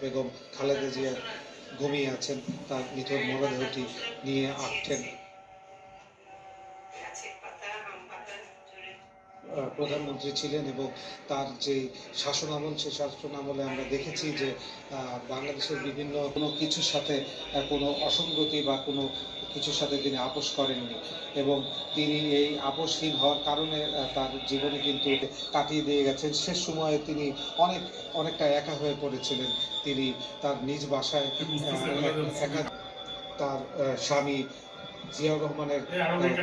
বেগম খালেদা জিয়া ঘুমিয়ে আছেন, তার নিথর মরদেহটি নিয়ে আসছেন প্রধানমন্ত্রী ছিলেন। এবং তার যে শাসনামল, সেই শাসনামলে আমরা দেখেছি যে বাংলাদেশের বিভিন্ন কোনো কিছুর সাথে কোনো অসঙ্গতি বা কোনো কিছুর সাথে তিনি আপোষ করেননি, এবং তিনি এই আপোষহীন হওয়ার কারণে তার জীবনে কিন্তু কাটিয়ে দিয়ে গেছেন। শেষ সময়ে তিনি অনেকটা একা হয়ে পড়েছিলেন। তিনি তার নিজ বাসায় একা, তার স্বামী জিয়াউর রহমানের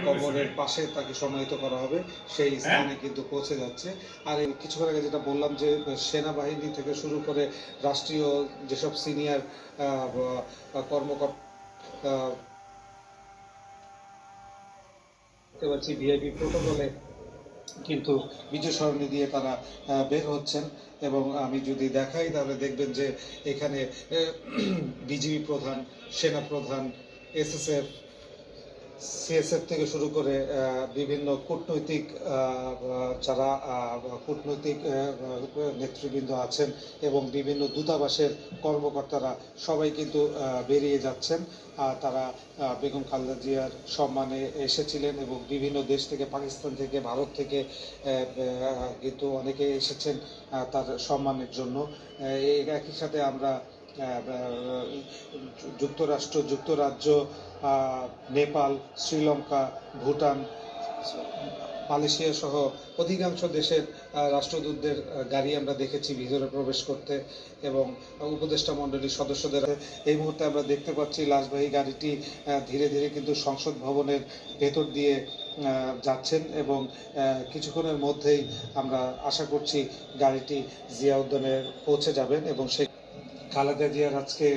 কবরের পাশে তাকে সমাহিত করা হবে, সেই স্থানে কিন্তু পৌঁছে যাচ্ছে। আর এই কিছুক্ষণ আগে যেটা বললাম যে সেনাবাহিনী থেকে শুরু করে রাষ্ট্রীয় যেসব সিনিয়র কর্মকর্তা দেখতে পাচ্ছি ভিআইপি প্রোটোকলে কিন্তু বিজয় সরণি দিয়ে তারা বের হচ্ছেন। এবং আমি যদি দেখাই তাহলে দেখবেন যে এখানে বিজিবি প্রধান, সেনা প্রধান, এসএসএফ, সিএসএফ থেকে শুরু করে বিভিন্ন কূটনৈতিক যারা কূটনৈতিক নেতৃবৃন্দ আছেন এবং বিভিন্ন দূতাবাসের কর্মকর্তারা সবাই কিন্তু বেরিয়ে যাচ্ছেন। তারা বেগম খালেদা জিয়ার সম্মানে এসেছিলেন এবং বিভিন্ন দেশ থেকে, পাকিস্তান থেকে, ভারত থেকে কিন্তু অনেকে এসেছেন তার সম্মানের জন্য। একই সাথে আমরা যুক্তরাষ্ট্র, যুক্তরাজ্য, নেপাল, শ্রীলঙ্কা, ভুটান, মালয়েশিয়া সহ অধিকাংশ দেশের রাষ্ট্রদূতদের গাড়ি আমরা দেখেছি ভিতরে প্রবেশ করতে, এবং উপদেষ্টা মণ্ডলীর সদস্যদের। এই মুহূর্তে আমরা দেখতে পাচ্ছি লাশবাহী গাড়িটি ধীরে ধীরে কিন্তু সংসদ ভবনের ভেতর দিয়ে যাচ্ছেন, এবং কিছুক্ষণের মধ্যেই আমরা আশা করছি গাড়িটি জিয়া উদ্যানে পৌঁছে যাবেন। এবং সেই খালেদা জিয়ার আজকে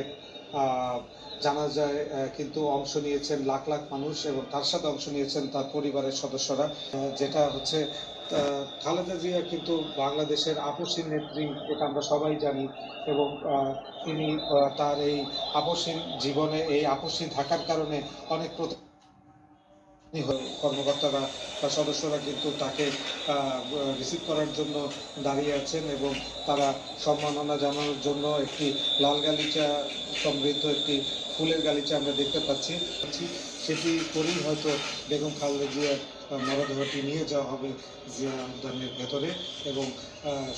জানাজায় কিন্তু অংশ নিয়েছেন লাখ লাখ মানুষ, এবং তার সাথে অংশ নিয়েছেন তার পরিবারের সদস্যরা। যেটা হচ্ছে খালেদা জিয়া কিন্তু বাংলাদেশের আপসহীন নেত্রী, এটা আমরা সবাই জানি। এবং তিনি তার এই আপসহীন জীবনে, এই আপসহীন থাকার কারণে অনেক কর্মকর্তারা বা সদস্যরা কিন্তু তাকে রিসিভ করার জন্য দাঁড়িয়ে আছেন, এবং তারা সম্মাননা জানানোর জন্য একটি লাল গালিচা সমৃদ্ধ একটি ফুলের গালিচা আমরা দেখতে পাচ্ছি। সেটি করেই হয়তো বেগম খালেদা জিয়ার মরদেহটি নিয়ে যাওয়া হবে জিয়া উদ্যানের ভেতরে, এবং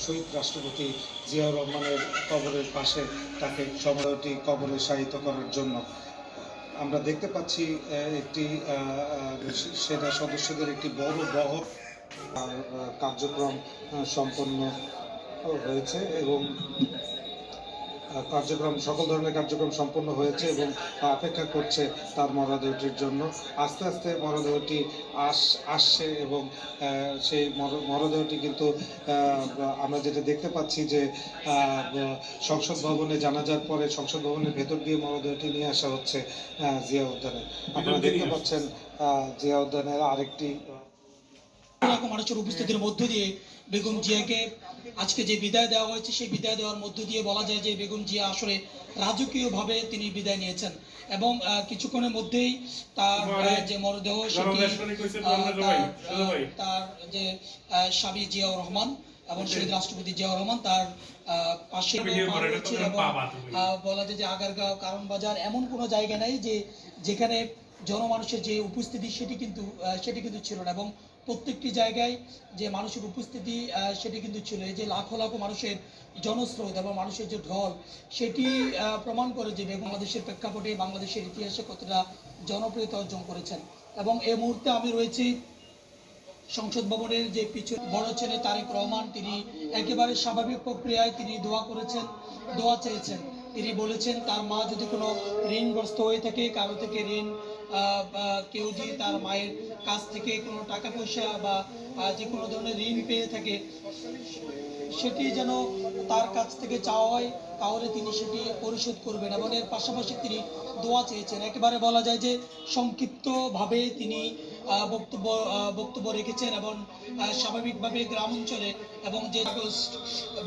শহীদ রাষ্ট্রপতি জিয়াউর রহমানের কবরের পাশে তাকে মরদেহটি কবরে শায়িত করার জন্য। আমরা দেখতে পাচ্ছি একটি সেনা সদস্যদের একটি বড় বহর কার্যক্রম সম্পন্ন হয়েছে, এবং সকল ধরনের কার্যক্রম সম্পন্ন হয়েছে এবং অপেক্ষা করছে তার মরদেহটির জন্য। আস্তে আস্তে মরদেহটি আসছে, এবং সেই মরদেহটি কিন্তু আমরা যেটা দেখতে পাচ্ছি যে সংসদ ভবনে জানাজার পরে সংসদ ভবনের ভেতর দিয়ে মরদেহটি নিয়ে আসা হচ্ছে জিয়া উদ্যানে। আপনারা দেখতে পাচ্ছেন জিয়া উদ্যানের আরেকটি মানুষের উপস্থিতির মধ্য দিয়ে বেগম জিয়াকে আজকে যে বিদায় দেওয়া হয়েছে, সেই বিদায় দেওয়ার মধ্য দিয়ে বলা যায় যে বেগম জিয়া আসলে রাজকীয়ভাবে তিনি বিদায় নিয়েছেন। এবং কিছুক্ষণের মধ্যেই তার যে মরদেহ, সেটি তার যে স্বামী জিয়াউর রহমান এবং শহীদ রাষ্ট্রপতি জিয়াউর রহমান তার পাশে রয়েছে। এবং বলা যায় যে আগারগাঁও, কারণ বাজার এমন কোনো জায়গা নাই যেখানে জনমানুষের যে উপস্থিতি সেটি কিন্তু ছিল না। এবং প্রত্যেকটি জায়গায় যে মানুষের উপস্থিতি সেটি কিন্তু ছিল। এই যে লাখো লাখো মানুষের জনস্রোত এবং মানুষের যে ঢল, সেটি প্রমাণ করে যে বাংলাদেশের প্রেক্ষাপটে বাংলাদেশের ইতিহাসে কতটা জনপ্রিয়তা অর্জন করেছেন। এবং এই মুহূর্তে আমি রয়েছি সংসদ ভবনের যে পিছনে বড় ছেলে তারেক রহমান। তিনি একেবারে স্বাভাবিক প্রক্রিয়ায় তিনি দোয়া চেয়েছেন। তিনি বলেছেন তার মা যদি কোনো ঋণগ্রস্ত হয়ে থাকে, কারো থেকে ঋণ, কেউ যদি তার মায়ের কাছ থেকে কোনো টাকা পয়সা বা যে কোনো ধরনের ঋণ পেয়ে থাকে, সেটি যেন তার কাছ থেকে চাওয়া হয়, তাহলে তিনি সেটি পরিশোধ করবেন। এবং এর পাশাপাশি তিনি দোয়া চেয়েছেন। একেবারে বলা যায় যে সংক্ষিপ্তভাবে তিনি বক্তব্য রেখেছেন, এবং স্বাভাবিকভাবে গ্রাম অঞ্চলে, এবং যে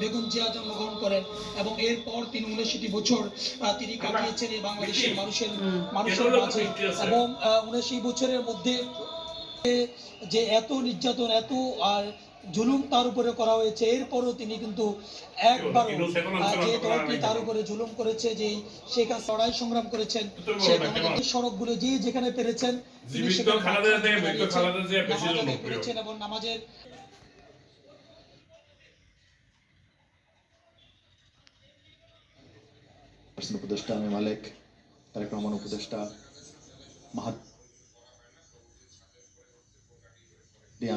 বেগম জিয়া জন্মগ্রহণ করেন এবং এরপর তিনি 79 বছর তিনি কাটিয়েছেন এই বাংলাদেশের মানুষের মাঝে। এবং 79 বছরের মধ্যে যে এত নির্যাতন, এত আর জুলুম তার উপরে করা হয়েছে, এরপরও তিনি কিন্তু একবারও যে দলটি তার উপরে জুলুম করেছে, যে শেখ হাসিনা লড়াই সংগ্রাম করেছেন, সেই গণতান্ত্রিক সড়কগুলো যে যেখানে পেরেছেন তিনি সেখানে নামাজ আদায় করেছেন এবং নামাজের উপদেষ্টা আমি মালেক, তারেক রহমান উপদেষ্টা মাহাদি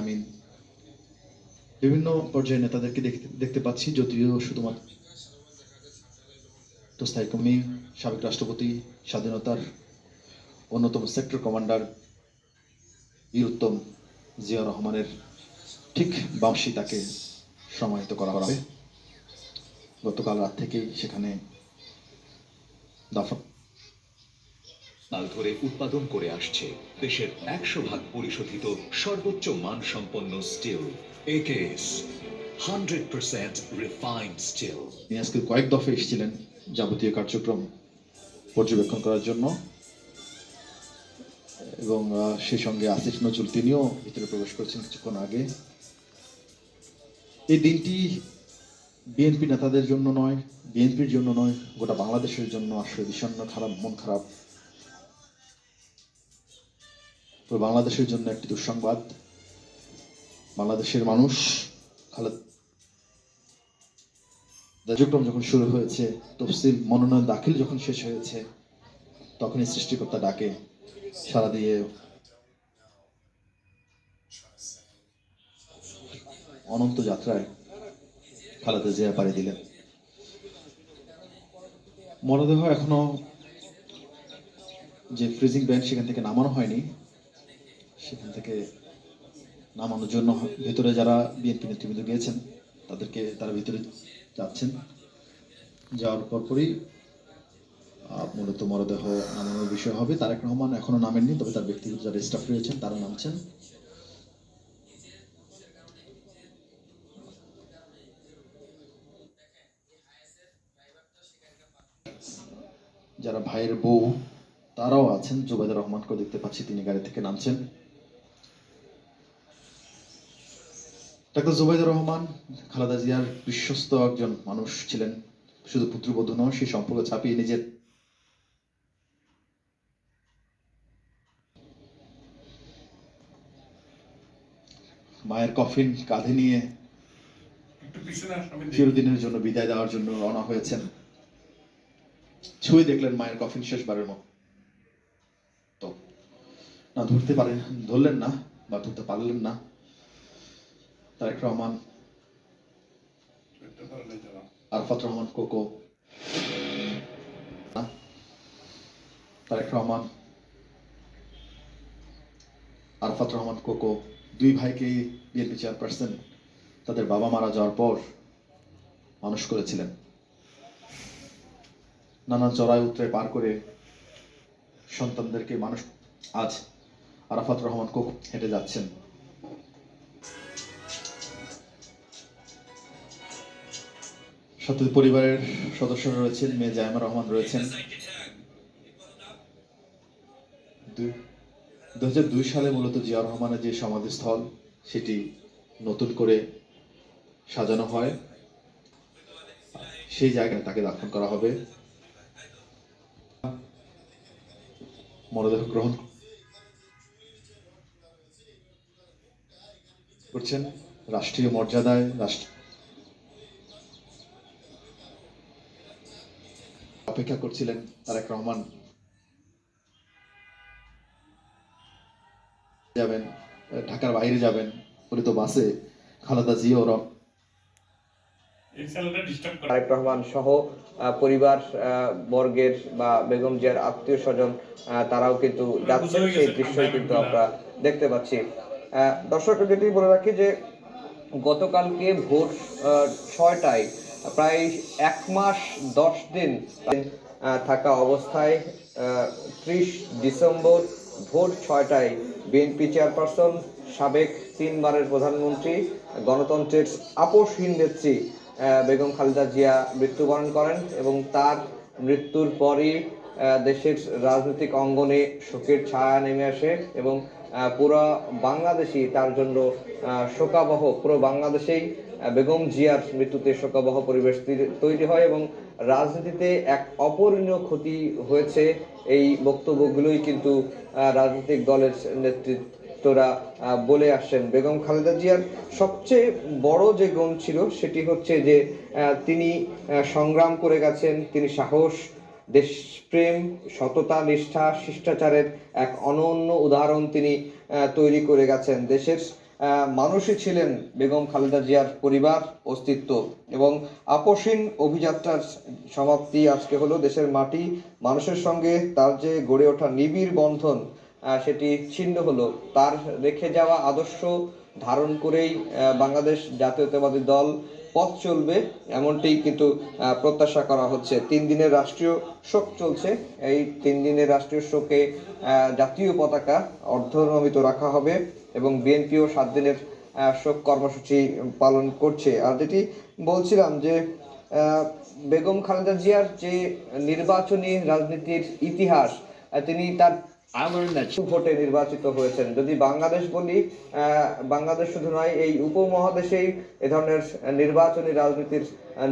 আমিন, বিভিন্ন পর্যায়ের নেতাদেরকে দেখতে পাচ্ছি, যদিও শুধুমাত্র স্থায়ী কর্মী, সাবেক রাষ্ট্রপতি, স্বাধীনতার অন্যতম সেক্টর কমান্ডার বীর উত্তম জিয়া রহমানের ঠিক বামসি তাকে সম্মানিত করা হবে। গতকাল রাত থেকেই সেখানে দফা সাল ধরে উৎপাদন করে আসছে দেশের 100% পরিশোধিত সর্বোচ্চ মানসম্পন্ন স্টিল একেএস 100% রিফাইন্ড স্টিল। তিনি আজকে কয়েক দফে এসেছিলেন যাবতীয় কার্যক্রম পর্যবেক্ষণ করার জন্য, এবং সেই সঙ্গে আসিফ নজরুল তিনিও ভিতরে প্রবেশ করেছেন কিছুক্ষণ আগে। এই দিনটি বিএনপি নেতাদের জন্য নয়, বিএনপির জন্য নয়, গোটা বাংলাদেশের জন্য আসলে বিষণ্ণ, খারাপ, মন খারাপ। তো বাংলাদেশের জন্য একটি দুঃসংবাদ। বাংলাদেশের মানুষ কার্যক্রম যখন শুরু হয়েছে, তফসিল মনোনয়ন দাখিল যখন শেষ হয়েছে, তখনই সৃষ্টিকর্তা ডাকে সাড়া দিয়ে অনন্ত যাত্রায় খালেদা জিয়া পাড়ি দিলেন। মরদেহ এখনো যে ফ্রিজিং ব্যান্ড সেখান থেকে নামানো হয়নি, সেখান থেকে নামানোর জন্য ভেতরে যারা বিএনপি নেতৃবৃন্দ গিয়েছেন তারা ভিতরে যাচ্ছেন। যাওয়ার পরপরই মূলত মরদেহ নামানোর বিষয় হবে। তারেক রহমান এখনো নামেননি, তবে তার ব্যক্তিগত যারা স্টাফ রয়েছেন তারা নামছেন। যারা ভাইয়ের বউ তারাও আছেন, জুবাইদুর রহমানকেও দেখতে পাচ্ছি, তিনি গাড়ি থেকে নামছেন। ডাক্তার জুবাইদুর রহমান খালেদা জিয়ার বিশ্বস্ত একজন মানুষ ছিলেন, শুধু পুত্রবধূ নয়, সেই সম্পর্ক ছাপিয়ে নিজের মায়ের কফিন কাঁধে নিয়ে চিরদিনের জন্য বিদায় দেওয়ার জন্য রওনা হয়েছেন। ছুঁয়ে দেখলেন মায়ের কফিন শেষবারের মতো, না ধরলেন না বা ধরতে পারলেন না। তারেক রহমান, আরাফাত রহমান কোকো, তারেক রহমান, আরাফাত রহমান কোকো দুই ভাইকে বিএনপি চেয়ারপারসন তাদের বাবা মারা যাওয়ার পর মানুষ করেছিলেন। নানা চড়াই উতরাই পার করে সন্তানদেরকে মানুষ, আজ আরাফাত রহমান কোকো হেঁটে যাচ্ছেন। সাথে পরিবারের সদস্যরা রয়েছেন, মেয়ে জায়মা রহমান রয়েছেন। 2002 সালে মূলত জিয়া রহমানের যে সমাধিস্থল সেটি নতুন করে সাজানো হয়, সেই জায়গায় তাকে দাফন করা হবে। মরদেহ গ্রহণ করছেন রাষ্ট্রীয় মর্যাদায়, অপেক্ষা করছিলেন তারেক রহমান যাবেন, ঢাকার বাইরে যাবেন, বলে তো বাসে খালেদা জিয়া ওরা তারেক রহমান সহ পরিবার বর্গের বা বেগম জিয়ার আত্মীয় স্বজন তারাও কিন্তু যাচ্ছেন, সেই দৃশ্যই কিন্তু আমরা দেখতে পাচ্ছি। দর্শক যেটি বলে রাখি যে গতকালকে ভোর 6টায় প্রায় 1 মাস 10 দিন থাকা অবস্থায় 30 ডিসেম্বর ভোর 6টায় বিএনপি চেয়ারপারসন, সাবেক 3 বারের প্রধানমন্ত্রী, গণতন্ত্রের আপসহীন নেত্রী বেগম খালেদা জিয়া মৃত্যুবরণ করেন এবং তার মৃত্যুর পরই দেশের রাজনৈতিক অঙ্গনে শোকের ছায়া নেমে আসে এবং পুরো বাংলাদেশই তার জন্য শোকাবহ, পুরো বাংলাদেশেই বেগম জিয়ার মৃত্যুতে শোকাবহ পরিবেশ তৈরি হয় এবং রাজনীতিতে এক অপূরণীয় ক্ষতি হয়েছে। এই বক্তব্যগুলোই কিন্তু রাজনৈতিক দলের নেতৃত্বরা বলে আসছেন। বেগম খালেদা জিয়ার সবচেয়ে বড় যে গুণ ছিল সেটি হচ্ছে যে তিনি সংগ্রাম করে গেছেন, তিনি সাহস, দেশপ্রেম, সততা, নিষ্ঠা, শিষ্টাচারের এক অনন্য উদাহরণ তিনি তৈরি করে গেছেন। দেশের মানুষই ছিলেন বেগম খালেদা জিয়ার পরিবার, অস্তিত্ব এবং আপসহীন অভিযাত্রার সমাপ্তি আজকে হলো। দেশের মাটি মানুষের সঙ্গে তার যে গড়ে ওঠা নিবিড় বন্ধন সেটি ছিন্ন হলো। তার রেখে যাওয়া আদর্শ ধারণ করেই বাংলাদেশ জাতীয়তাবাদী দল পথ চলবে, এমনটি কিন্তু প্রত্যাশা করা হচ্ছে। 3 দিনের রাষ্ট্রীয় শোক চলছে। এই 3 দিনের রাষ্ট্রীয় শোকে জাতীয় পতাকা অর্ধনমিত রাখা হবে এবং বিএনপিও 7 দিনের শোক কর্মসূচি পালন করছে। আর যেটি বলছিলাম যে বেগম খালেদা জিয়ার যে নির্বাচনী রাজনীতির ইতিহাস, তিনি তার ভোটে নির্বাচিত হয়েছেন। যদি বাংলাদেশ বলি, বাংলাদেশ শুধু নয়, এই উপমহাদেশেই এ ধরনের নির্বাচনী রাজনীতির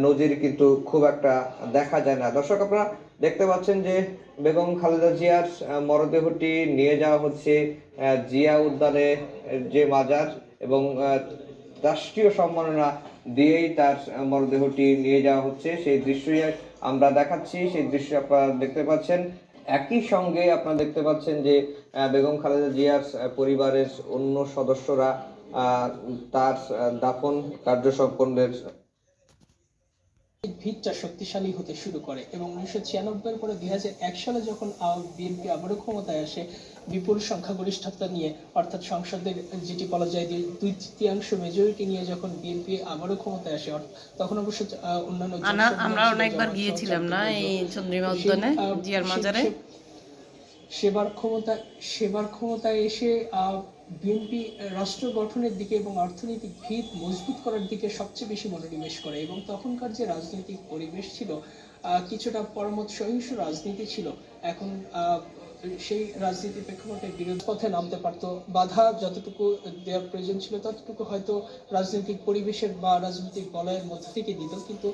নজির কিন্তু খুব একটা দেখা যায় না। দর্শক, আপনারা দেখতে পাচ্ছেন যে বেগম খালেদা জিয়ার মরদেহটি নিয়ে যাওয়া হচ্ছে জিয়া উদ্যানে, যে মাজার, এবং রাষ্ট্রীয় সম্মাননা দিয়েই তার মরদেহটি নিয়ে যাওয়া হচ্ছে। সেই দৃশ্যই আমরা দেখাচ্ছি, সেই দৃশ্য আপনারা দেখতে পাচ্ছেন। একই সঙ্গে আপনারা দেখতে পাচ্ছেন যে বেগম খালেদা জিয়ার পরিবারের অন্য সদস্যরা তার দাফন কার্য সম্পন্নের ভিতটা শক্তিশালী হতে শুরু করে এবং 1996 পরে 2001 সালে যখন বিএনপি আবারও ক্ষমতায় আসে বিপুল সংখ্যাগরিষ্ঠতা নিয়ে, অর্থাৎ সংসদের যেটি বলা যায় 2/3 মেজরিটি নিয়ে যখন বিএনপি আবারও ক্ষমতায় আসে, তখন অবশ্য অন্যান্য আমরা অনেকবার গিয়েছিলাম না এই চন্দ্রিমা উদ্যানে জিয়ার মাজারে। সেবার ক্ষমতায় এসে বিএনপি রাষ্ট্র গঠনের দিকে এবং অর্থনৈতিক ভিত মজবুত করার দিকে সবচেয়ে বেশি মনোনিবেশ করে এবং তখনকার যে রাজনৈতিক পরিবেশ ছিল কিছুটা পরমত সহিংস রাজনীতি ছিল। এখন সেই রাজনীতির প্রেক্ষাপটে বিরোধ পথে নামতে পারতো, বাধা যতটুকু দেওয়ার প্রয়োজন ছিল ততটুকু হয়তো রাজনৈতিক পরিবেশের বা রাজনৈতিক বলয়ের মধ্যে থেকে দিত, কিন্তু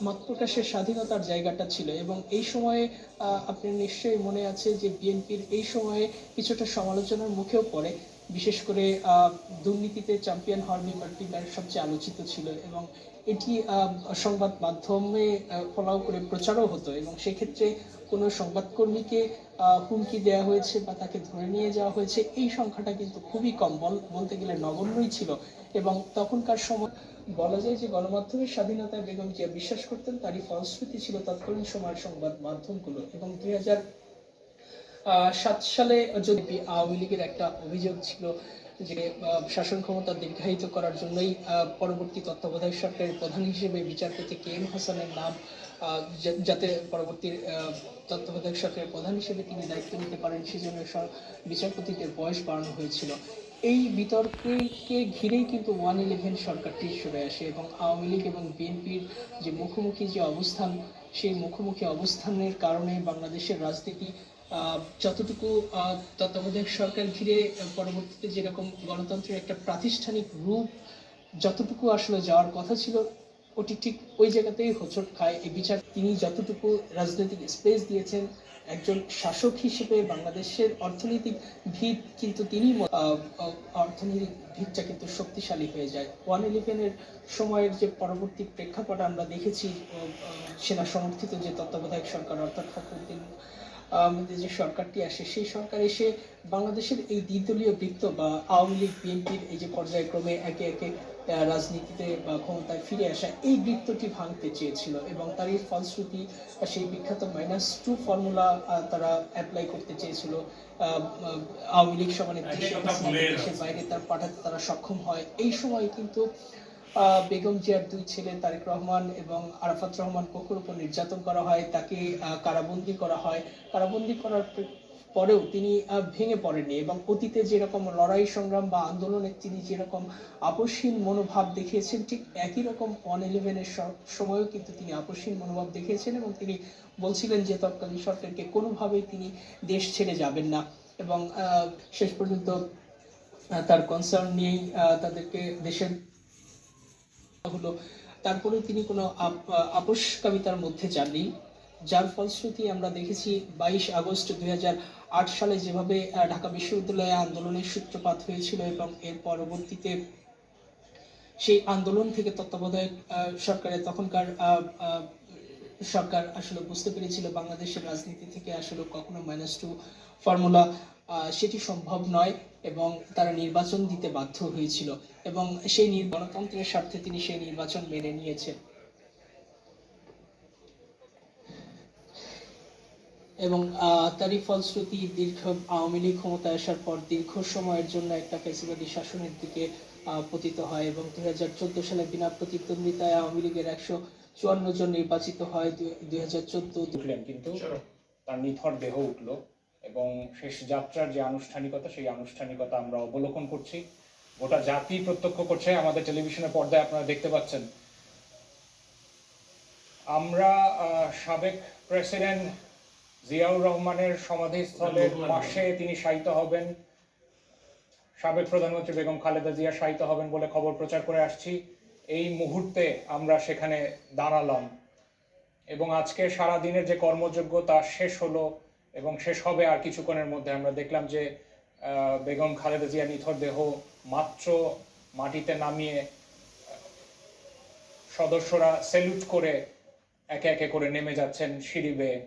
মত প্রকাশের স্বাধীনতার জায়গাটা ছিল। এবং এই সময়ে আপনার নিশ্চয়ই মনে আছে যে বিএনপির এই সময়ে কিছুটা সমালোচনার মুখেও পড়ে, বিশেষ করে দুর্নীতিতে চ্যাম্পিয়ন হওয়ার ব্যাপারটি সবচেয়ে আলোচিত ছিল এবং এটি সংবাদ মাধ্যমে ফলাও করে প্রচারও হতো এবং সেক্ষেত্রে কোনো সংবাদকর্মীকে হুমকি দেওয়া হয়েছে বা তাকে ধরে নিয়ে যাওয়া হয়েছে এই সংখ্যাটা কিন্তু খুবই কম, বলতে গেলে নগণ্যই ছিল। এবং তখনকার সময় বলা যায় যে গণমাধ্যমের স্বাধীনতায় বেগম জিয়া বিশ্বাস করতেন, তারই ফলশ্রুতি ছিল তৎকালীন সময়ের সংবাদ মাধ্যমগুলো। এবং 2007 সালে যদি আওয়ামী লীগের একটা অভিযোগ ছিল যে শাসন ক্ষমতা দীর্ঘায়িত করার জন্যই পরবর্তী তত্ত্বাবধায়ক সরকারের প্রধান হিসেবে বিচারপতি KM হাসানের নাম, যাতে পরবর্তী তত্ত্বাবধায়ক সরকারের প্রধান হিসেবে তিনি দায়িত্ব নিতে পারেন সেজন্য বিচারপতিদের বয়স বাড়ানো হয়েছিল। এই বিতর্ককে ঘিরেই কিন্তু 111 সরকারটি সরে আসে এবং আওয়ামী লীগ এবং বিএনপির যে মুখোমুখি যে অবস্থান, সেই মুখোমুখি অবস্থানের কারণে বাংলাদেশের রাজনীতি যতটুকু তত্ত্বাবধায়ক সরকার ঘিরে পরবর্তীতে যেরকম গণতন্ত্রের একটা প্রাতিষ্ঠানিক রূপ যতটুকু আসলে যাওয়ার কথা ছিল, ওটি ঠিক ওই জায়গাতেই হোঁচট খায়। এই বিচার তিনি যতটুকু রাজনৈতিক স্পেস দিয়েছেন একজন শাসক হিসেবে বাংলাদেশের অর্থনৈতিক ভিত কিন্তু তিনি অর্থনৈতিক ভিতটা কিন্তু শক্তিশালী হয়ে যায়। 111-এর সময়ের যে পরবর্তী প্রেক্ষাপট আমরা দেখেছি, সেনা সমর্থিত যে তত্ত্বাবধায়ক সরকার অর্থাৎ ফখরুদ্দিন আমাদের যে সরকারটি আসে, সেই সরকার এসে বাংলাদেশের এই দ্বিদলীয় বৃত্ত বা আওয়ামী লীগ বিএনপির এই যে পর্যায়ক্রমে একে একে রাজনীতিতে বা ক্ষমতায় ফিরে আসা, এই বৃত্তটি ভাঙতে চেয়েছিল এবং তারই ফলশ্রুতি সেই বিখ্যাত -2 ফর্মুলা তারা অ্যাপ্লাই করতে চেয়েছিল। আওয়ামী লীগ সমানেত্রী দেশের বাইরে তার পাঠাতে তারা সক্ষম হয়। এই সময় কিন্তু বেগম জিয়ার 2 ছেলে তারেক রহমান এবং আরাফাত রহমান কোকুর উপর নির্যাতন করা হয়, তাকে কারাবন্দী করা হয়। কারাবন্দী করার পরেও তিনি ভেঙে পড়েননি এবং অতীতে যেরকম লড়াই সংগ্রাম বা আন্দোলনে তিনি যেরকম আপসহীন মনোভাব দেখিয়েছেন, ঠিক একই রকম 111-এর সময়ও কিন্তু তিনি আপসহীন মনোভাব দেখিয়েছেন এবং তিনি বলছিলেন যে তৎকালীন সরকারকে কোনোভাবেই তিনি দেশ ছেড়ে যাবেন না। এবং শেষ পর্যন্ত তার কনসার্ন নিয়েই তাদেরকে দেশের হলো। তারপরে তিনি কোনো আপোষকামিতার মধ্যে যাননি, যার ফলশ্রুতি আমরা দেখেছি 22 আগস্ট 2008 সালে যেভাবে ঢাকা বিশ্ববিদ্যালয়ে আন্দোলনের সূত্রপাত হয়েছিল এবং এর পরবর্তীতে সেই আন্দোলন থেকে তত্ত্বাবধায়ক সরকারের তখনকার সরকার আসলে বুঝতে পেরেছিল বাংলাদেশের রাজনীতি থেকে আসলে কখনো -2 ফর্মুলা সেটি সম্ভব নয় এবং তারা নির্বাচন দিতে বাধ্য হয়েছিল এবং সেই গণতন্ত্রের স্বার্থে তিনি সেই নির্বাচন মেনে নিয়েছেন এবং তারই ফলশ্রুতি দীর্ঘ আওয়ামী লীগ ক্ষমতায় আসার পর দীর্ঘ সময়ের জন্য একটা ফ্যাসিবাদী শাসনের দিকে পতিত হয় এবং 2014 সালে বিনা প্রতিদ্বন্দ্বিতায় আওয়ামী লীগের 154 জন নির্বাচিত হয় 2014 উঠলেন, কিন্তু তার নিথর দেহ উঠল এবং শেষ যাত্রার যে আনুষ্ঠানিকতা, সেই আনুষ্ঠানিকতা আমরা অবলোকন করছি, গোটা জাতি প্রত্যক্ষ করছে। আমাদের টেলিভিশনের পর্দায় আপনারা দেখতে পাচ্ছেন। আমরা সাবেক প্রেসিডেন্ট জিয়াউর রহমানের সমাধিস্থলের পাশে তিনি শায়িত হবেন, সাবেক প্রধানমন্ত্রী বেগম খালেদা জিয়া শায়িত হবেন বলে খবর প্রচার করে আসছি। এই মুহূর্তে আমরা সেখানে দাঁড়ালাম এবং আজকে সারা দিনের যে কর্মযজ্ঞ তা শেষ হলো এবং শেষ হবে আর কিছুক্ষণের মধ্যে। আমরা দেখলাম যে বেগম খালেদা জিয়া নিথর দেহ মাত্র মাটিতে নামিয়ে সদস্যরা স্যালুট করে একে একে করে নেমে যাচ্ছেন সিঁড়ি বেয়ে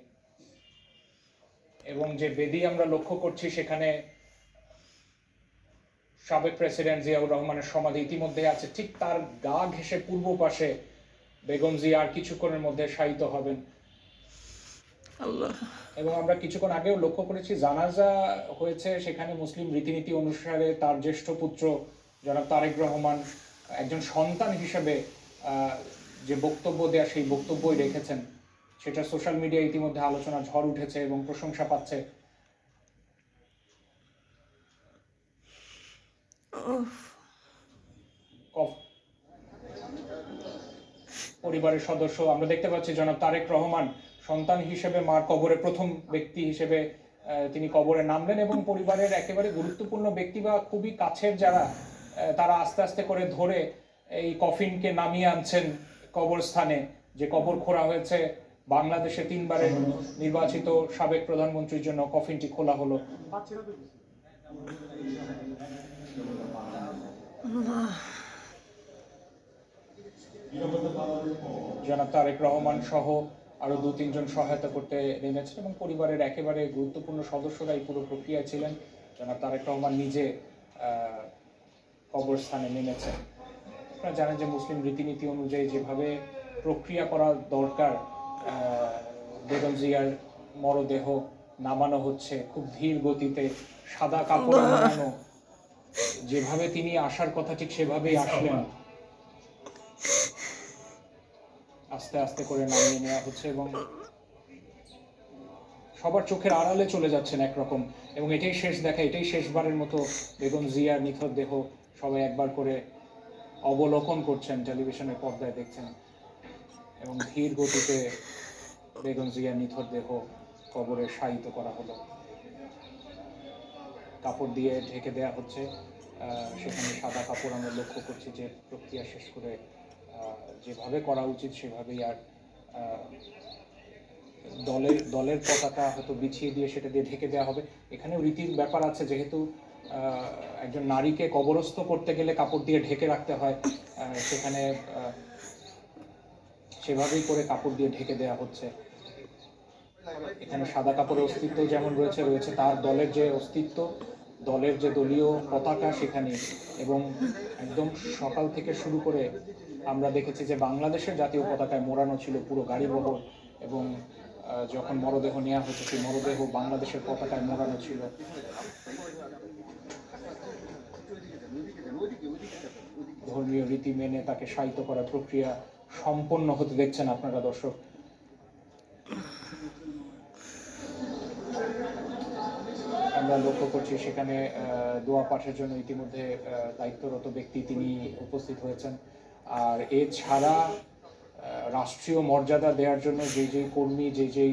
এবং যে বেদি আমরা লক্ষ্য করছি সেখানে সাবেক প্রেসিডেন্ট জিয়াউর রহমানের সমাধি ইতিমধ্যে আছে। ঠিক তার গা ঘেঁষে পূর্ব পাশে বেগম জিয়া আর কিছুক্ষণের মধ্যে শায়িত হবেন এবং আমরা কিছুক্ষণ আগেও লক্ষ্য করেছি জানাজা হয়েছে সেখানে মুসলিম রীতিনীতি অনুসারে তার জ্যেষ্ঠ পুত্র জনাব তারেক রহমান একজন সন্তান হিসেবে যে বক্তব্য দেয়া সেই বক্তব্যই রেখেছেন, সেটা সোশ্যাল মিডিয়ায় ইতিমধ্যে আলোচনা ঝড় উঠেছে এবং প্রশংসা পাচ্ছে। পরিবারের সদস্য আমরা দেখতে পাচ্ছি জনাব তারেক রহমান সন্তান হিসেবে মার কবরে প্রথম ব্যক্তি হিসেবে তিনি কবরে নামলেন এবং পরিবারের একেবারে গুরুত্বপূর্ণ ব্যক্তি বা খুবই কাছের যারা তারা আস্তে আস্তে করে ধরে এই কফিনকে নামিয়ে আনছেন কবরস্থানে, যে কবর খোঁড়া হয়েছে বাংলাদেশে 3 বারের নির্বাচিত সাবেক প্রধানমন্ত্রীর জন্য কফিনটি খোলা হলো। জনাব তারেক রহমান সহ আরো 2-3 জন সহায়তা করতে নেমেছেন এবং পরিবারের একেবারে গুরুত্বপূর্ণ সদস্যরা এই পুরো প্রক্রিয়ায় ছিলেন। জনাব তারেক রহমান নিজে কবরস্থানে নেমেছেন। আপনারা জানেন যে মুসলিম রীতিনীতি অনুযায়ী যেভাবে প্রক্রিয়া করা দরকার, বেগম জিয়ার মরদেহ নামানো হচ্ছে খুব ধীর গতিতে, সাদা কাপড় নামানো, যেভাবে তিনি আসার কথা ঠিক সেভাবেই আসলেন, আস্তে আস্তে করে নামিয়ে নেওয়া হচ্ছে এবং সবার চোখের আড়ালে চলে যাচ্ছেন একরকম এবং এটাই শেষ দেখা, এটাই শেষবারের মতো বেগম জিয়ার নিথর দেহ সবাই একবার করে অবলোকন করছেন, টেলিভিশনের পর্দায় দেখছেন এবং ধীর গতিতে বেগম জিয়ার নিথর দেহ কবরে শায়িত করা হলো। কাপড় দিয়ে ঢেকে দেওয়া হচ্ছে, সেখানে সাদা কাপড় আমরা লক্ষ্য করছি যে প্রক্রিয়া শেষ করে যেভাবে করা উচিত সেভাবেই আর দলের পতাকা হয়তো বিছিয়ে দিয়ে সেটা দিয়ে ঢেকে দেওয়া হবে। এখানেও রীতির ব্যাপার আছে, যেহেতু একজন নারীকে কবরস্থ করতে গেলে কাপড় দিয়ে ঢেকে রাখতে হয়, সেখানে সেভাবেই করে কাপড় দিয়ে ঢেকে দেওয়া হচ্ছে। এখানে সাদা কাপড়ের অস্তিত্ব যেমন রয়েছে তার দলের যে অস্তিত্ব, দলের যে দলীয় পতাকা সেখানে, এবং একদম সকাল থেকে শুরু করে আমরা দেখেছি যে বাংলাদেশের জাতীয় পতাকায় মোড়ানো ছিল পুরো গাড়িবহর এবং যখন মরদেহ নেওয়া হয়েছে সেই মরদেহ বাংলাদেশের পতাকায় মোড়ানো ছিল। ধর্মীয় রীতি মেনে তাকে শায়িত করার প্রক্রিয়া সম্পন্ন হতে দেখছেন আপনারা দর্শক। আমরা লক্ষ্য করছি সেখানে দোয়া পাঠের জন্য ইতিমধ্যে দায়িত্বরত ব্যক্তি তিনি উপস্থিত হয়েছেন। আর এছাড়া রাষ্ট্রীয় মর্যাদা দেওয়ার জন্য যেই কর্মী যেই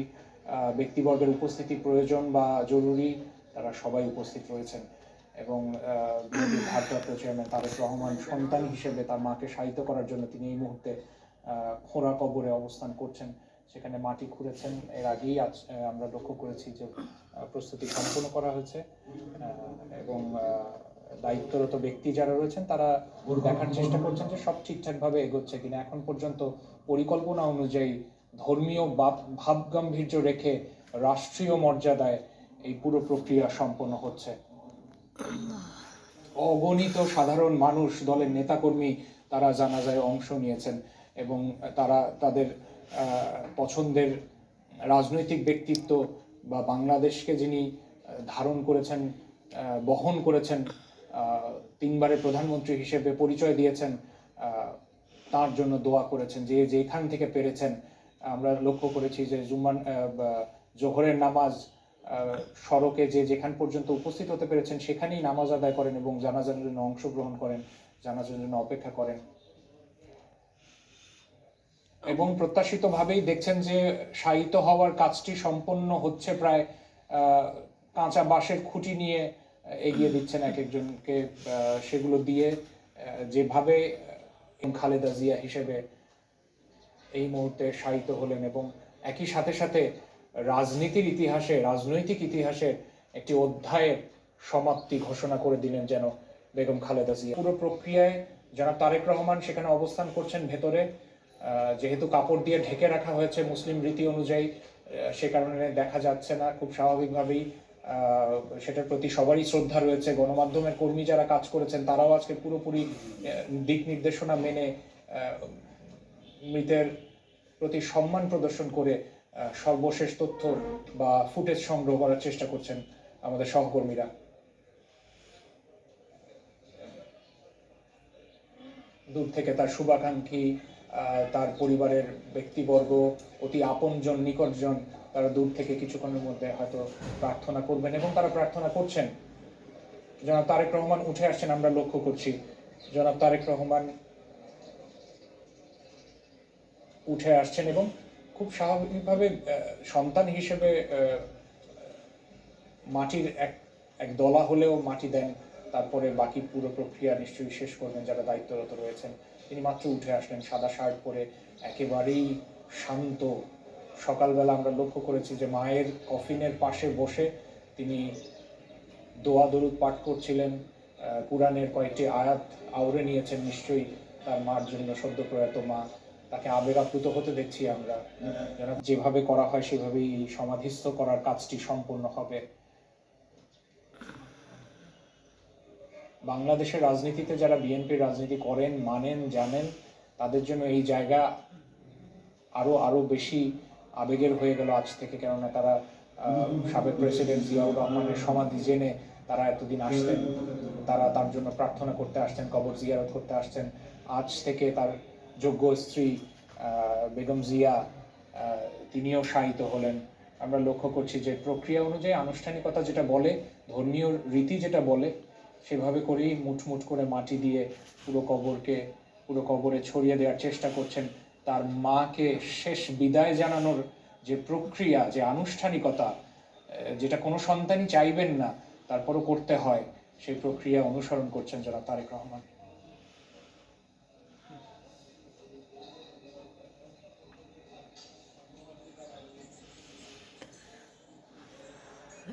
ব্যক্তিবর্গের উপস্থিতি প্রয়োজন বা জরুরি, তারা সবাই উপস্থিত রয়েছেন এবং বিএনপির ভারপ্রাপ্ত চেয়ারম্যান তারেক রহমান সন্তান হিসেবে তার মাকে শায়িত করার জন্য তিনি এই মুহূর্তে খোঁড়া কবরে অবস্থান করছেন, সেখানে মাটি খুঁড়েছেন। এর আগেই আজ আমরা লক্ষ্য করেছি যে প্রস্তুতি সম্পন্ন করা হয়েছে এবং দায়িত্বরত ব্যক্তি যারা রয়েছেন তারা দেখার চেষ্টা করছেন যে সব ঠিকঠাকভাবে এগোচ্ছে কিনা। এখন পর্যন্ত পরিকল্পনা অনুযায়ী ধর্মীয় ভাবগাম্ভীর্য রেখে রাষ্ট্রীয় মর্যাদায় এই পুরো প্রক্রিয়া সম্পন্ন হচ্ছে। অগণিত সাধারণ মানুষ, দলের নেতাকর্মী তারা জানাজায় অংশ নিয়েছেন এবং তারা তাদের পছন্দের রাজনৈতিক ব্যক্তিত্ব বা বাংলাদেশকে যিনি ধারণ করেছেন, বহন করেছেন, 3 বারের প্রধানমন্ত্রী হিসেবে পরিচয় দিয়েছেন, তার জন্য দোয়া করেছেন। যে যেখান থেকে পেরেছেন, আমরা লক্ষ্য করেছি যে জোহরের নামাজ সড়কে যেখান পর্যন্ত উপস্থিত হতে পেরেছেন সেখানেই নামাজ আদায় করেন এবং জানাজার জন্য অংশগ্রহণ করেন, জানাজার জন্য অপেক্ষা করেন এবং প্রত্যাশিতভাবেই দেখছেন যে শায়িত হওয়ার কাজটি সম্পন্ন হচ্ছে। প্রায় কাঁচা বাঁশের খুঁটি নিয়ে এগিয়ে দিচ্ছেন এক একজনকে, সেগুলো দিয়ে যেভাবে খালেদা জিয়া হিসেবে এই মুহূর্তে শায়িত হলেন এবং একই সাথে সাথে রাজনৈতিক ইতিহাসে একটি অধ্যায়ের সমাপ্তি ঘোষণা করে দিলেন যেন বেগম খালেদা জিয়া। পুরো প্রক্রিয়ায় জনাব তারেক রহমান সেখানে অবস্থান করছেন ভেতরে, যেহেতু কাপড় দিয়ে ঢেকে রাখা হয়েছে মুসলিম রীতি অনুযায়ী, সে কারণে দেখা যাচ্ছে না। খুব স্বাভাবিকভাবেই সেটার প্রতি সবারই শ্রদ্ধা রয়েছে। গণমাধ্যমের কর্মী যারা কাজ করেছেন তারাও আজকে পুরোপুরি দিক নির্দেশনা মেনে মৃতের প্রতি সম্মান প্রদর্শন করে সর্বশেষ তথ্য বা ফুটেজ সংগ্রহ করার চেষ্টা করছেন আমাদের সহকর্মীরা। দূর থেকে তার শুভাকাঙ্ক্ষী, তার পরিবারের ব্যক্তিবর্গ, অতি আপনজন, নিকটজন, তারা দূর থেকে কিছুক্ষণের মধ্যে হয়তো প্রার্থনা করবেন এবং তারা প্রার্থনা করছেন। জনাব তারেক রহমান উঠে আসছেন, আমরা লক্ষ্য করছি জনাব তারেক রহমান উঠে আসছেন এবং খুব স্বাভাবিকভাবে সন্তান হিসেবে মাটির এক দলা হলেও মাটি দেন, তারপরে বাকি পুরো প্রক্রিয়া নিশ্চয়ই শেষ করবেন যারা দায়িত্বরত রয়েছেন। তিনি মাত্র উঠে আসলেন সাদা শার্ট পরে, একেবারেই শান্ত। সকালবেলা আমরা লক্ষ্য করেছি যে মায়ের কফিনের পাশে বসে তিনি দোয়া দরুদ পাঠ করছিলেন, কুরআনের কয়েকটি আয়াত আওড়ে নিয়েছেন, নিশ্চয়ই তার মার জন্য, সদ্য প্রয়াত মা। তাকে আবেগ আপ্লুত হতে দেখছি আমরা। যেভাবে করা হয় সেভাবেই সমাধিস্থ করার কাজটি সম্পন্ন হবে। বাংলাদেশের রাজনীতিতে যারা বিএনপির রাজনীতি করেন, মানেন, জানেন, তাদের জন্য এই জায়গা আরো বেশি আবেগের হয়ে গেল আজ থেকে। কেননা তারা সাবেক প্রেসিডেন্ট জিয়াউর রহমানের সমাধি জেনে তারা এতদিন আসতেন, তারা তার জন্য প্রার্থনা করতে আসতেন, কবর জিয়ারত করতে আসতেন। আজ থেকে তার যোগ্য স্ত্রী বেগম জিয়া তিনিও শায়িত হলেন। আমরা লক্ষ্য করছি যে প্রক্রিয়া অনুযায়ী আনুষ্ঠানিকতা যেটা বলে, ধর্মীয় রীতি যেটা বলে, সেভাবে করেই মুঠমুঠ করে মাটি দিয়ে পুরো কবরে ছড়িয়ে দেওয়ার চেষ্টা করছেন। তার মাকে শেষ বিদায় জানানোর যে প্রক্রিয়া, যে আনুষ্ঠানিকতা, যেটা কোনো সন্তানই চাইবেন না তারপরও করতে হয়, সেই প্রক্রিয়া অনুসরণ করছেন জনাব তারেক রহমান।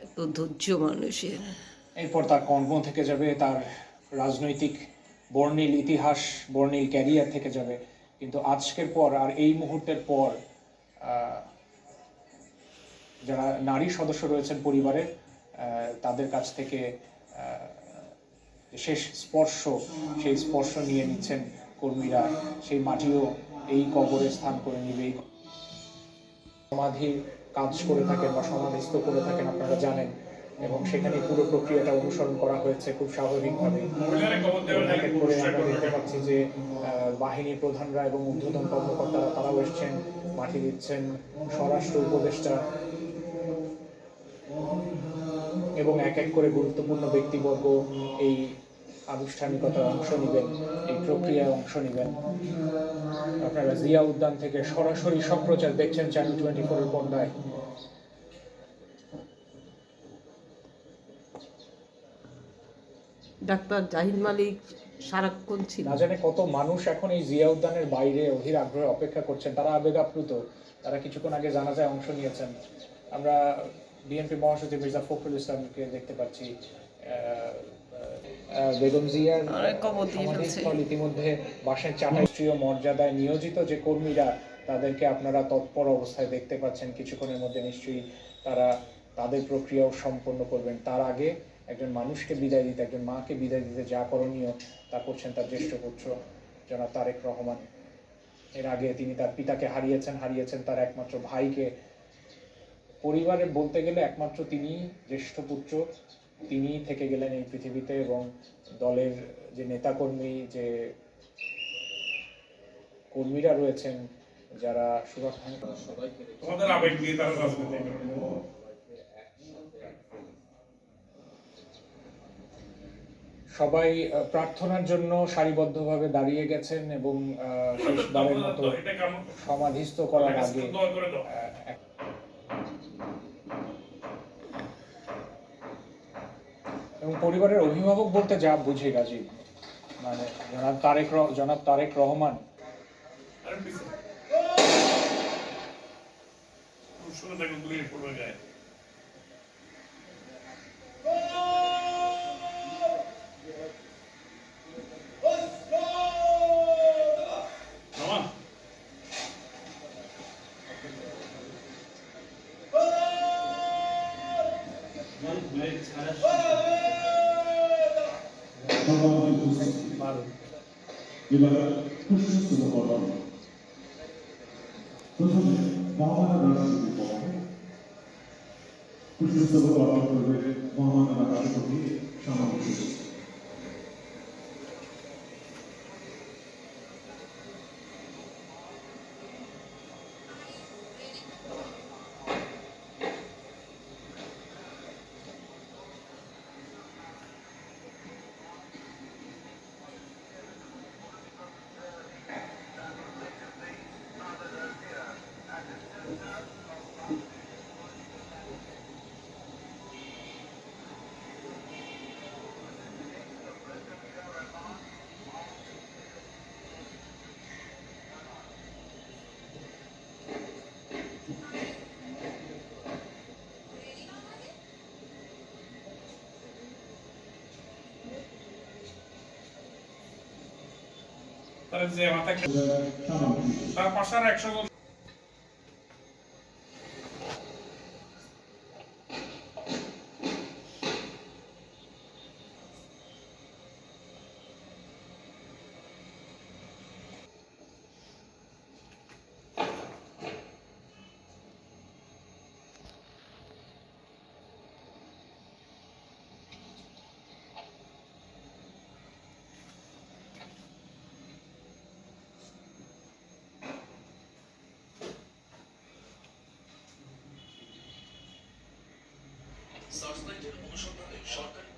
এত ধৈর্য মানুষের। এরপর তার কর্ম থেকে যাবে, তার রাজনৈতিক বর্ণিল ইতিহাস, বর্ণিল ক্যারিয়ার থেকে যাবে। কিন্তু আজকের পর আর এই মুহূর্তের পর যারা নারী সদস্য রয়েছেন পরিবারের, তাদের কাছ থেকে শেষ সেই স্পর্শ নিয়ে নিচ্ছেন কর্মীরা। সেই মাটিও এই কবরে স্থান করে নিবে। এই সমাধির কাজ করে থাকেন বা সমাধিস্থ করে থাকেন আপনারা জানেন, এবং সেখানে পুরো প্রক্রিয়াটা অনুসরণ করা হয়েছে খুব স্বাভাবিকভাবে। এক এক করে আমরা দেখতে পাচ্ছি যে বাহিনী প্রধানরা এবং ঊর্ধ্বতন কর্মকর্তারা তারাও এসছেন, মাটি দিচ্ছেন, স্বরাষ্ট্র উপদেষ্টা এবং এক এক করে গুরুত্বপূর্ণ ব্যক্তিবর্গ এই আনুষ্ঠানিকতায় অংশ নেবেন, এই প্রক্রিয়ায় অংশ নেবেন। আপনারা জিয়া উদ্যান থেকে সরাসরি সম্প্রচার দেখছেন চ্যানেল 24 এর পর্দায়। ডাক্তার জাহিদ মালিক সারাক্ষণ ছিল। না জানে কত মানুষ এখন এই জিয়া উদ্যানের বাইরে অধীর আগ্রহে অপেক্ষা করছেন, তারা আবেগ আপ্লুত। তারা কিছুক্ষণ আগে জানাজায় অংশ নিয়েছেন। আমরা বিএনপি মহাসচিব মির্জা ফখরুল ইসলামকে দেখতে পাচ্ছি। বেগম জিয়ার অনেক কবর দিয়ে ফেলছে। সমাধিস্থল ইতিমধ্যে বাঁশের চাটাই রাষ্ট্রীয় মর্যাদায় নিয়োজিত যে কর্মীরা, তাদেরকে আপনারা তৎপর অবস্থায় দেখতে পাচ্ছেন। কিছুক্ষণের মধ্যে নিশ্চয়ই তারা তাদের প্রক্রিয়াও সম্পন্ন করবেন। তার আগে একজন মানুষকে বিদায় দিতে, একজন মাকে বিদায় দিতে যা করণীয় তা করছেন তার জ্যেষ্ঠ পুত্র জনাব তারেক রহমান। এর আগে তিনি তার পিতাকে হারিয়েছেন তার একমাত্র ভাইকে। পরিবারে বলতে গেলে একমাত্র তিনি জ্যেষ্ঠ পুত্র, তিনি থেকে গেলেন এই পৃথিবীতে, এবং দলের যে নেতাকর্মী, যে কর্মীরা রয়েছেন, যারা সুরক্ষা সবাইকে তোমাদের আবেগ নিয়ে তারা রাজনীতি করে। সবাই প্রার্থনার জন্য সারিবদ্ধভাবে দাঁড়িয়ে গেছেন, এবং শেষবারের মতো সমাধিস্থ করার আগে এবং পরিবারের অভিভাবক বলতে যা বুঝে গাজী, মানে জনাব তারেক রহমান। শুনে দেখুন গুলি পড়বে গায়ে। এবার প্রশস্ত করলাম প্রথমে মহামান্য রাষ্ট্রপতি ভবন প্রশস্ত অর্জন করবে মহামান্য রাষ্ট্রপতি সমাবেশ। তার যে মাথা তার পাশে আর 100 জন সার্চলাইটের অনুসন্ধানে সরকারি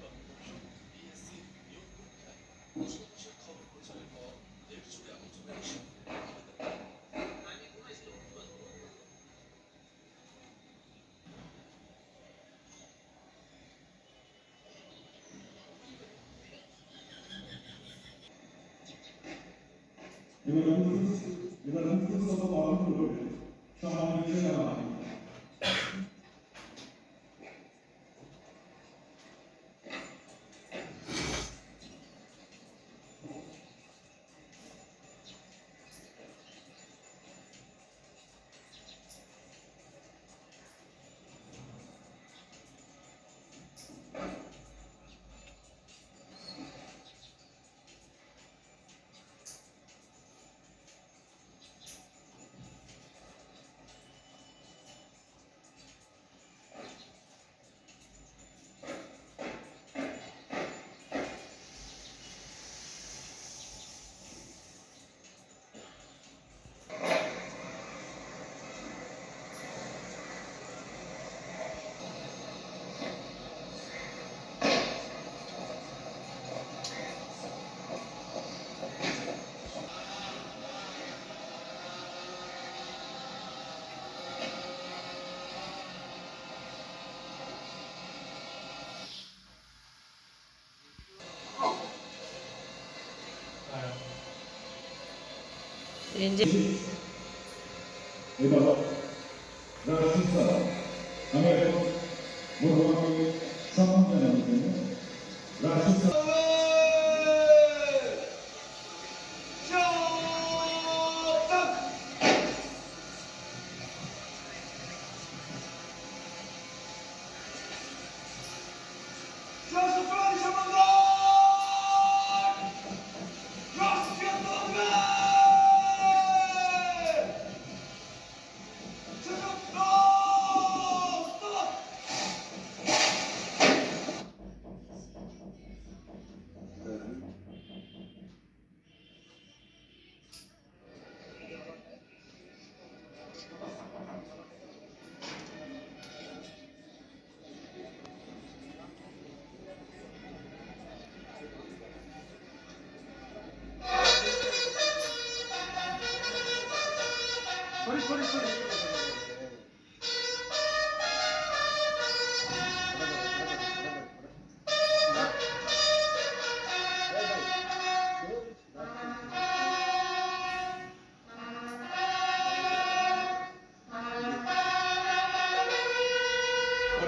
যে এবার রাষ্ট্রীয় আমি এখন বড়ভাবে সম্মান জানানোর জন্য রাষ্ট্রীয়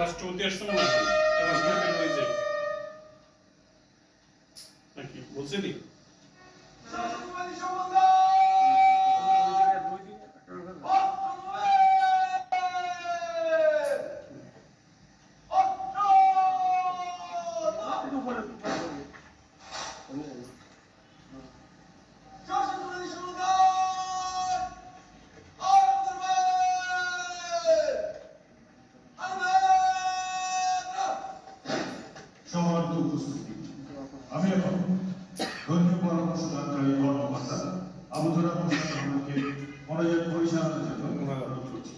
রাষ্ট্রপতি আসছে মনে হয় রাষ্ট্রপতি রয়েছে নাকি বলছে নি সম্মানিত উপস্থিতি আমি এখন ধর্মীয় পরামর্শদানকারী কর্মকর্তা আবু জোরাব হোসেন আমাকে মনোযোগ পরিচালনার জন্য অনুরোধ করছি।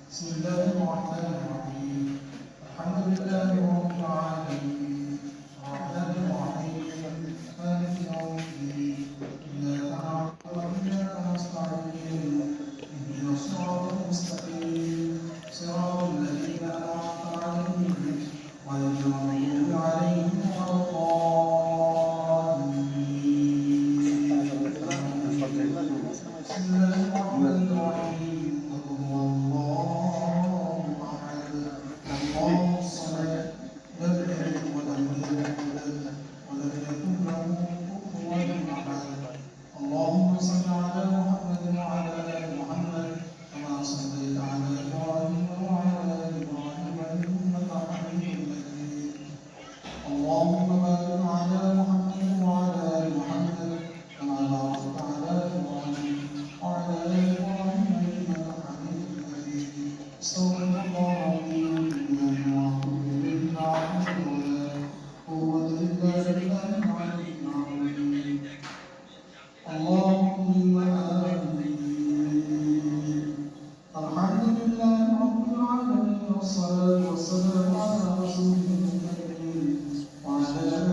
بسم الله الرحمن الرحيم الحمد لله رب العالمين الرحمن الرحيم مالك يوم الدين إياك نعبد وإياك نستعين اهدنا الصراط المستقيم صراط الذين أنعمت عليهم غير المغضوب عليهم ولا الضالين بسم الله الرحمن الرحيم اللهم صل على محمد وعلى ال محمد كما صليت على ابراهيم وعلى ال ابراهيم انك حميد مجيد اللهم بارك على محمد وعلى ال محمد كما باركت على ابراهيم وعلى ال ابراهيم انك حميد مجيد استغفر الله العظيم لله واتوب اليه لا حول ولا قوه الا بالله العلي العظيم اللهم آمين الحمد لله رب العالمين والصلاة والسلام على رسول